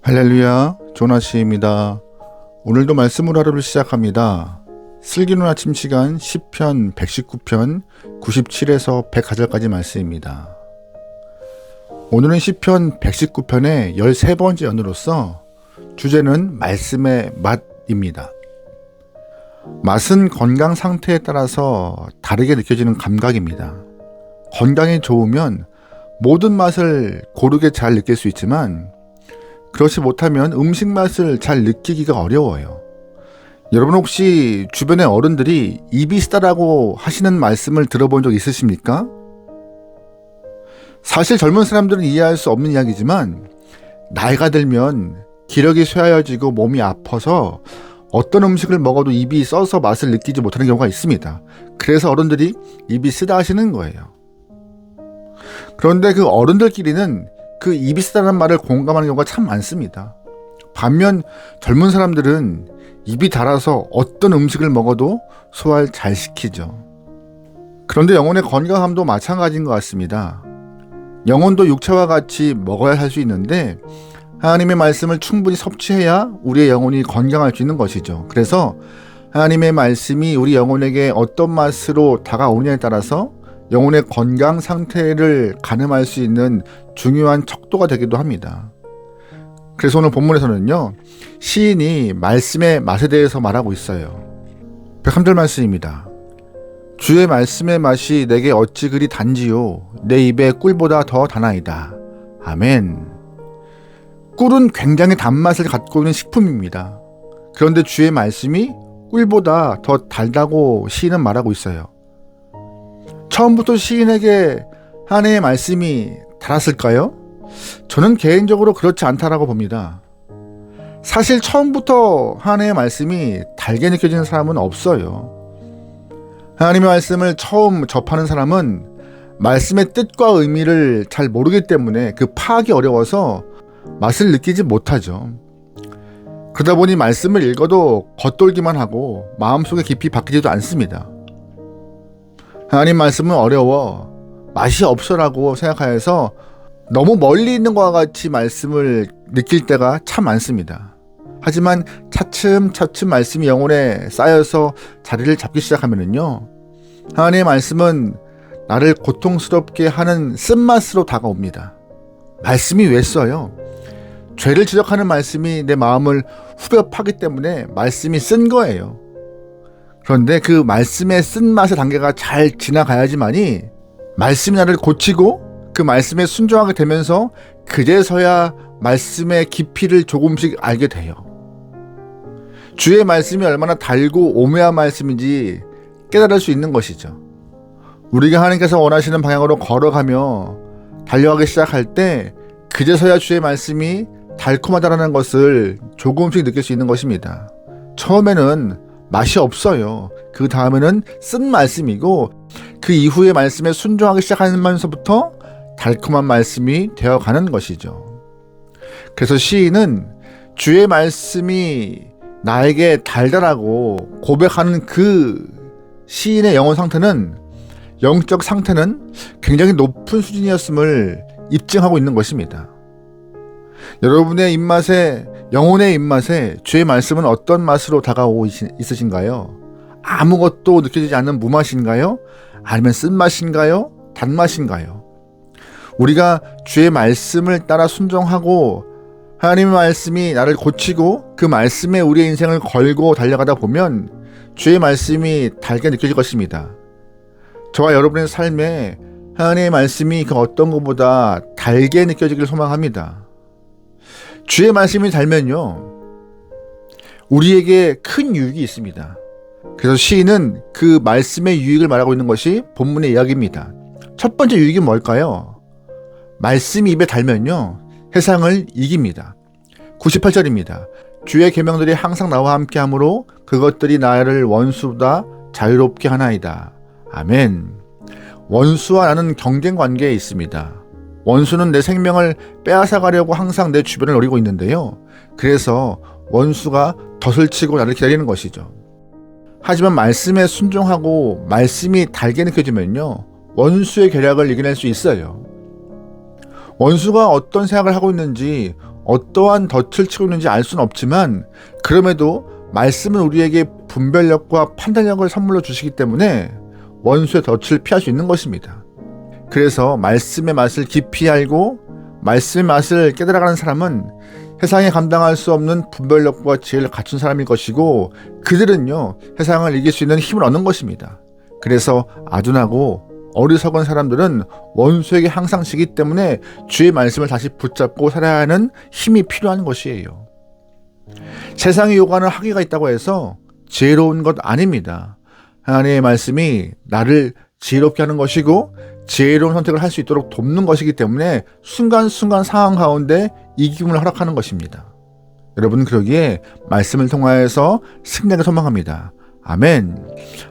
할렐루야, 조나시입니다. 오늘도 말씀으로 하루를 시작합니다. 슬기로운 아침 시간 시편 119편 97에서 100가절까지 말씀입니다. 오늘은 시편 119편의 13번째 연으로서 주제는 말씀의 맛입니다. 맛은 건강 상태에 따라서 다르게 느껴지는 감각입니다. 건강이 좋으면 모든 맛을 고르게 잘 느낄 수 있지만 그렇지 못하면 음식 맛을 잘 느끼기가 어려워요. 여러분 혹시 주변의 어른들이 입이 쓰다라고 하시는 말씀을 들어본 적 있으십니까? 사실 젊은 사람들은 이해할 수 없는 이야기지만 나이가 들면 기력이 쇠하여지고 몸이 아파서 어떤 음식을 먹어도 입이 써서 맛을 느끼지 못하는 경우가 있습니다. 그래서 어른들이 입이 쓰다 하시는 거예요. 그런데 그 어른들끼리는 그 입이 쓰다는 말을 공감하는 경우가 참 많습니다. 반면 젊은 사람들은 입이 달아서 어떤 음식을 먹어도 소화를 잘 시키죠. 그런데 영혼의 건강함도 마찬가지인 것 같습니다. 영혼도 육체와 같이 먹어야 할 수 있는데 하나님의 말씀을 충분히 섭취해야 우리의 영혼이 건강할 수 있는 것이죠. 그래서 하나님의 말씀이 우리 영혼에게 어떤 맛으로 다가오느냐에 따라서 영혼의 건강 상태를 가늠할 수 있는 중요한 척도가 되기도 합니다. 그래서 오늘 본문에서는요, 시인이 말씀의 맛에 대해서 말하고 있어요. 103절 말씀입니다. 주의 말씀의 맛이 내게 어찌 그리 단지요 내 입에 꿀보다 더 다나이다. 아멘. 꿀은 굉장히 단맛을 갖고 있는 식품입니다. 그런데 주의 말씀이 꿀보다 더 달다고 시인은 말하고 있어요. 처음부터 시인에게 하나님의 말씀이 달았을까요? 저는 개인적으로 그렇지 않다라고 봅니다. 사실 처음부터 하나님의 말씀이 달게 느껴지는 사람은 없어요. 하나님의 말씀을 처음 접하는 사람은 말씀의 뜻과 의미를 잘 모르기 때문에 그 파악이 어려워서 맛을 느끼지 못하죠. 그러다 보니 말씀을 읽어도 겉돌기만 하고 마음속에 깊이 박히지도 않습니다. 하나님 말씀은 어려워 맛이 없어라고 생각하여서 너무 멀리 있는 것과 같이 말씀을 느낄 때가 참 많습니다. 하지만 차츰차츰 말씀이 영혼에 쌓여서 자리를 잡기 시작하면요, 하나님의 말씀은 나를 고통스럽게 하는 쓴맛으로 다가옵니다. 말씀이 왜 써요? 죄를 지적하는 말씀이 내 마음을 후벼 파기 때문에 말씀이 쓴 거예요. 그런데 그 말씀의 쓴맛의 단계가 잘 지나가야지만이 말씀이 나를 고치고 그 말씀에 순종하게 되면서 그제서야 말씀의 깊이를 조금씩 알게 돼요. 주의 말씀이 얼마나 달고 오묘한 말씀인지 깨달을 수 있는 것이죠. 우리가 하나님께서 원하시는 방향으로 걸어가며 달려가기 시작할 때 그제서야 주의 말씀이 달콤하다는 것을 조금씩 느낄 수 있는 것입니다. 처음에는 맛이 없어요. 그 다음에는 쓴 말씀이고 그 이후의 말씀에 순종하기 시작하면서부터 달콤한 말씀이 되어가는 것이죠. 그래서 시인은 주의 말씀이 나에게 달달하고 고백하는 그 시인의 영혼 상태는, 영적 상태는 굉장히 높은 수준이었음을 입증하고 있는 것입니다. 여러분의 입맛에, 영혼의 입맛에 주의 말씀은 어떤 맛으로 다가오고 있으신가요? 아무것도 느껴지지 않는 무맛인가요? 아니면 쓴맛인가요? 단맛인가요? 우리가 주의 말씀을 따라 순종하고 하나님의 말씀이 나를 고치고 그 말씀에 우리의 인생을 걸고 달려가다 보면 주의 말씀이 달게 느껴질 것입니다. 저와 여러분의 삶에 하나님의 말씀이 그 어떤 것보다 달게 느껴지기를 소망합니다. 주의 말씀이 달면요, 우리에게 큰 유익이 있습니다. 그래서 시인은 그 말씀의 유익을 말하고 있는 것이 본문의 이야기입니다. 첫 번째 유익이 뭘까요? 말씀이 입에 달면요, 세상을 이깁니다. 98절입니다. 주의 계명들이 항상 나와 함께 하므로 그것들이 나를 원수보다 자유롭게 하나이다. 아멘. 원수와 나는 경쟁 관계에 있습니다. 원수는 내 생명을 빼앗아가려고 항상 내 주변을 노리고 있는데요. 그래서 원수가 덫을 치고 나를 기다리는 것이죠. 하지만 말씀에 순종하고 말씀이 달게 느껴지면요, 원수의 계략을 이겨낼 수 있어요. 원수가 어떤 생각을 하고 있는지, 어떠한 덫을 치고 있는지 알 수는 없지만 그럼에도 말씀은 우리에게 분별력과 판단력을 선물로 주시기 때문에 원수의 덫을 피할 수 있는 것입니다. 그래서 말씀의 맛을 깊이 알고 말씀의 맛을 깨달아가는 사람은 세상에 감당할 수 없는 분별력과 지혜를 갖춘 사람일 것이고 그들은요 세상을 이길 수 있는 힘을 얻는 것입니다. 그래서 아둔하고 어리석은 사람들은 원수에게 항상 지기 때문에 주의 말씀을 다시 붙잡고 살아야 하는 힘이 필요한 것이에요. 세상이 요구하는 학위가 있다고 해서 지혜로운 것 아닙니다. 하나님의 말씀이 나를 지혜롭게 하는 것이고 지혜로운 선택을 할 수 있도록 돕는 것이기 때문에 순간순간 상황 가운데 이김을 허락하는 것입니다. 여러분 그러기에 말씀을 통하여서 승리하게 소망합니다. 아멘.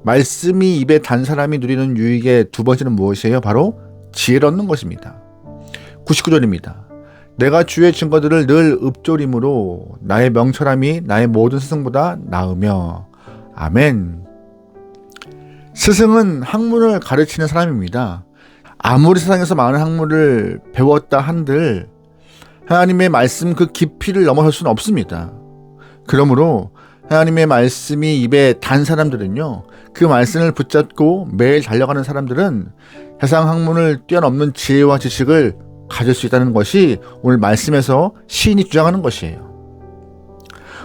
말씀이 입에 단 사람이 누리는 유익의 두 번째는 무엇이에요? 바로 지혜를 얻는 것입니다. 99절입니다. 내가 주의 증거들을 늘 읊조림으로 나의 명철함이 나의 모든 스승보다 나으며. 아멘. 스승은 학문을 가르치는 사람입니다. 아무리 세상에서 많은 학문을 배웠다 한들 하나님의 말씀 그 깊이를 넘어설 수는 없습니다. 그러므로 하나님의 말씀이 입에 단 사람들은요, 그 말씀을 붙잡고 매일 달려가는 사람들은 세상 학문을 뛰어넘는 지혜와 지식을 가질 수 있다는 것이 오늘 말씀에서 시인이 주장하는 것이에요.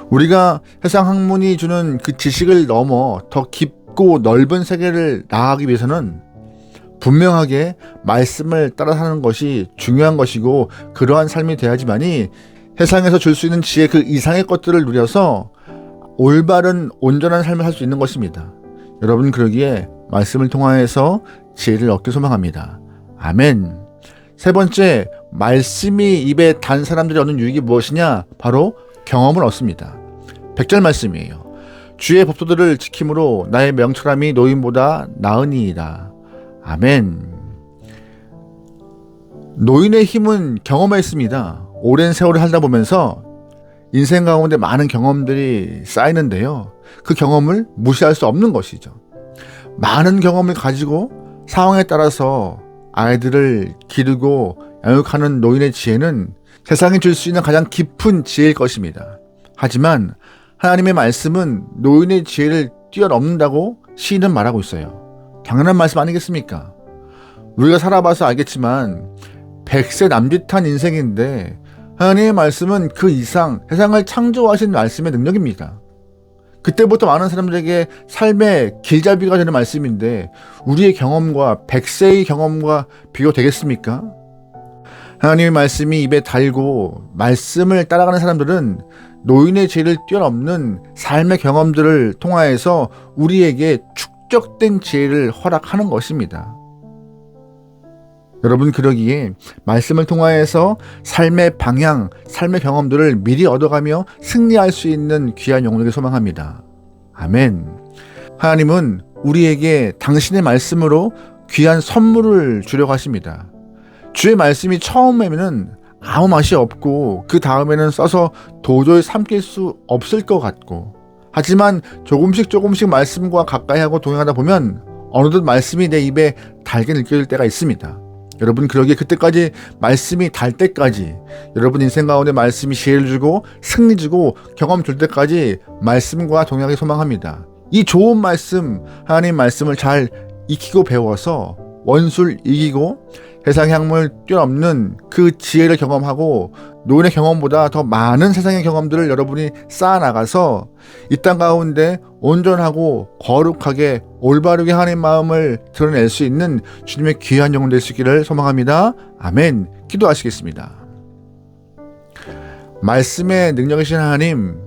우리가 세상 학문이 주는 그 지식을 넘어 더 깊고 넓은 세계를 나아가기 위해서는 분명하게 말씀을 따라 사는 것이 중요한 것이고 그러한 삶이 돼야지만이 세상에서 줄 수 있는 지혜 그 이상의 것들을 누려서 올바른 온전한 삶을 살 수 있는 것입니다. 여러분 그러기에 말씀을 통하여서 지혜를 얻기 소망합니다. 아멘. 세 번째, 말씀이 입에 단 사람들이 얻는 유익이 무엇이냐? 바로 경험을 얻습니다. 100절 말씀이에요. 주의 법도들을 지킴으로 나의 명철함이 노인보다 나으니이다. 아멘. 노인의 힘은 경험에 있습니다. 오랜 세월을 살다 보면서 인생 가운데 많은 경험들이 쌓이는데요. 그 경험을 무시할 수 없는 것이죠. 많은 경험을 가지고 상황에 따라서 아이들을 기르고 양육하는 노인의 지혜는 세상에 줄 수 있는 가장 깊은 지혜일 것입니다. 하지만 하나님의 말씀은 노인의 지혜를 뛰어넘는다고 시인은 말하고 있어요. 당연한 말씀 아니겠습니까? 우리가 살아봐서 알겠지만 100세 남짓한 인생인데 하나님의 말씀은 그 이상 세상을 창조하신 말씀의 능력입니다. 그때부터 많은 사람들에게 삶의 길잡이가 되는 말씀인데 우리의 경험과 100세의 경험과 비교되겠습니까? 하나님의 말씀이 입에 달고 말씀을 따라가는 사람들은 노인의 지혜를 뛰어넘는 삶의 경험들을 통하여서 우리에게 축적된 지혜를 허락하는 것입니다. 여러분 그러기에 말씀을 통하여서 삶의 방향, 삶의 경험들을 미리 얻어가며 승리할 수 있는 귀한 영혼에게 소망합니다. 아멘. 하나님은 우리에게 당신의 말씀으로 귀한 선물을 주려고 하십니다. 주의 말씀이 처음에는 아무 맛이 없고 그 다음에는 써서 도저히 삼킬 수 없을 것 같고 하지만 조금씩 말씀과 가까이 하고 동행하다 보면 어느덧 말씀이 내 입에 달게 느껴질 때가 있습니다. 여러분 그러기에 그때까지 말씀이 달 때까지 여러분 인생 가운데 말씀이 지혜를 주고 승리 주고 경험 줄 때까지 말씀과 동행하기 소망합니다. 이 좋은 말씀 하나님 말씀을 잘 익히고 배워서 원수를 이기고 세상의 학문을 뛰어넘는 그 지혜를 경험하고 노인의 경험보다 더 많은 세상의 경험들을 여러분이 쌓아나가서 이 땅 가운데 온전하고 거룩하게 올바르게 하나님 마음을 드러낼 수 있는 주님의 귀한 영혼 될 수 있기를 소망합니다. 아멘. 기도하시겠습니다. 말씀의 능력이신 하나님,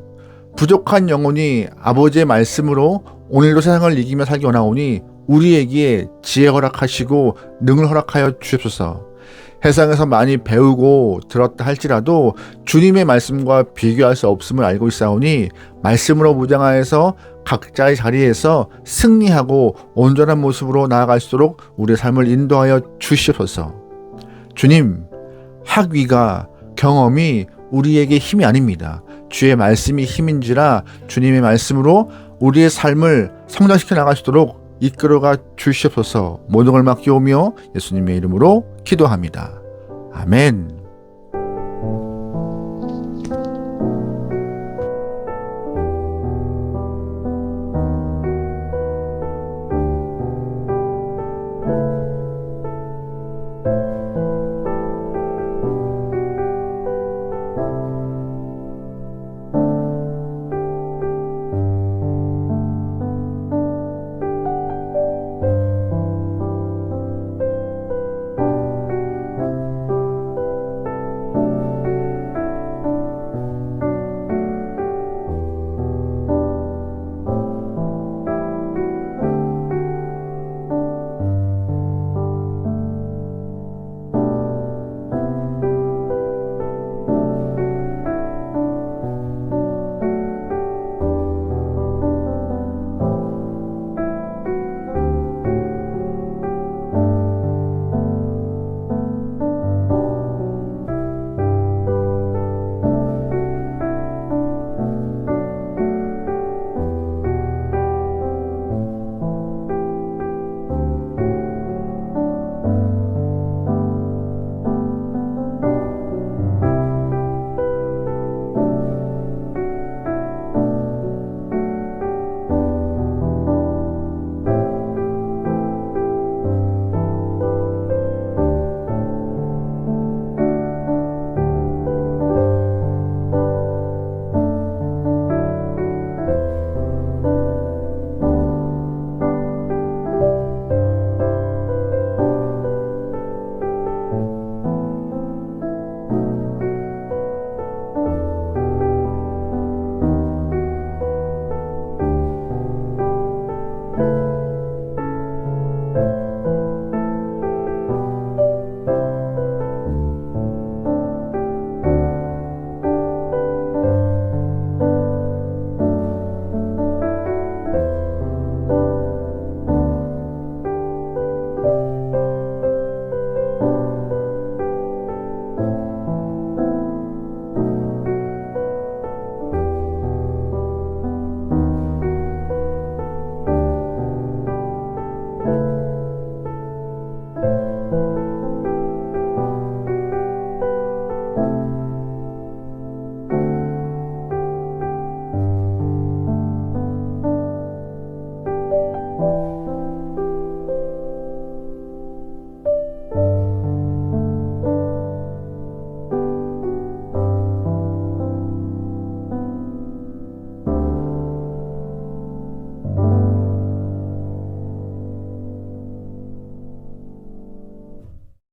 부족한 영혼이 아버지의 말씀으로 오늘도 세상을 이기며 살기 원하오니 우리에게 지혜 허락하시고 능을 허락하여 주옵소서. 세상에서 많이 배우고 들었다 할지라도 주님의 말씀과 비교할 수 없음을 알고 있사오니 말씀으로 무장하여서 각자의 자리에서 승리하고 온전한 모습으로 나아갈 수 있도록 우리의 삶을 인도하여 주시옵소서. 주님, 학위가 경험이 우리에게 힘이 아닙니다. 주의 말씀이 힘인지라 주님의 말씀으로 우리의 삶을 성장시켜 나갈 수 있도록 이끌어가 주시옵소서. 모든 걸 맡기오며 예수님의 이름으로 기도합니다. 아멘.